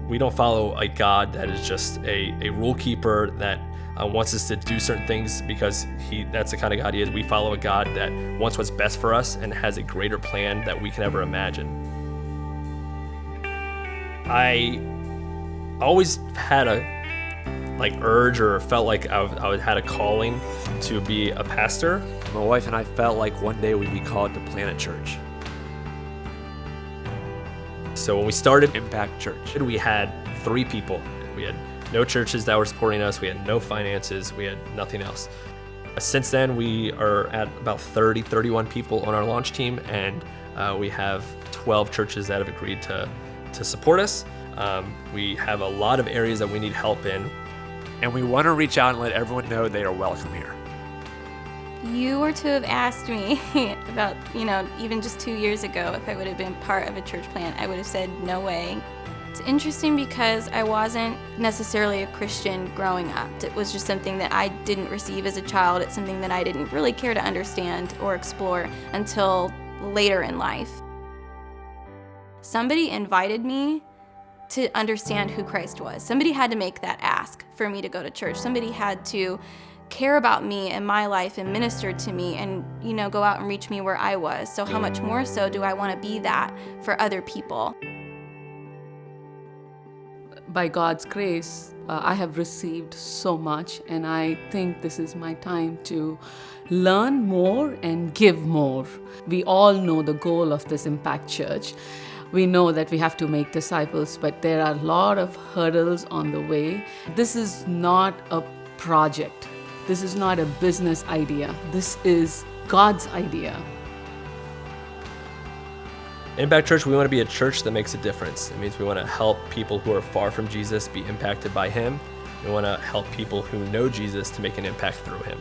We don't follow a God that is just a rule keeper that wants us to do certain things because that's the kind of God he is. We follow a God that wants what's best for us and has a greater plan that we can ever imagine. I always had a urge or felt like I had a calling to be a pastor. My wife and I felt like one day we'd be called to plant a church. So when we started Impact Church, we had 3 people. We had no churches that were supporting us. We had no finances. We had nothing else. Since then, we are at about 31 people on our launch team, and we have 12 churches that have agreed to support us. We have a lot of areas that we need help in. and we want to reach out and let everyone know they are welcome here. You were to have asked me about, even just 2 years ago, if I would have been part of a church plant, I would have said no way. It's interesting because I wasn't necessarily a Christian growing up. It was just something that I didn't receive as a child. It's something that I didn't really care to understand or explore until later in life. Somebody invited me to understand who Christ was. Somebody had to make that ask for me to go to church. Somebody had to care about me and my life and minister to me and, go out and reach me where I was. So how much more so do I want to be that for other people? By God's grace, I have received so much, and I think this is my time to learn more and give more. We all know the goal of this Impact Church. We know that we have to make disciples, but there are a lot of hurdles on the way. This is not a project. This is not a business idea. This is God's idea. Impact Church, we want to be a church that makes a difference. It means we want to help people who are far from Jesus be impacted by him. We want to help people who know Jesus to make an impact through him.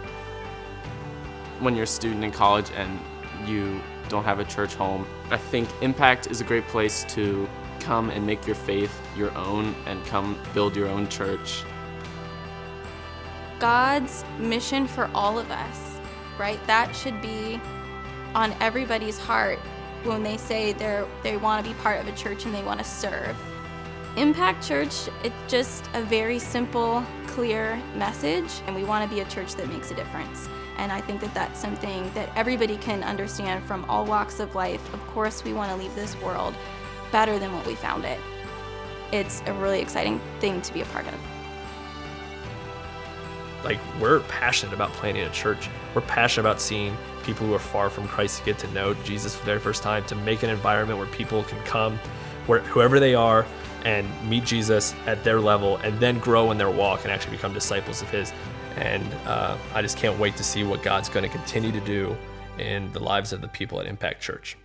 When you're a student in college and you don't have a church home, I think Impact is a great place to come and make your faith your own and come build your own church. God's mission for all of us, right? That should be on everybody's heart when they say they want to be part of a church and they want to serve. Impact Church, it's just a very simple, clear message, and we want to be a church that makes a difference. And I think that that's something that everybody can understand from all walks of life. Of course, we want to leave this world better than what we found it. It's a really exciting thing to be a part of. We're passionate about planting a church. We're passionate about seeing people who are far from Christ get to know Jesus for the very first time, to make an environment where people can come, whoever they are, and meet Jesus at their level, and then grow in their walk and actually become disciples of his. And I just can't wait to see what God's going to continue to do in the lives of the people at Impact Church.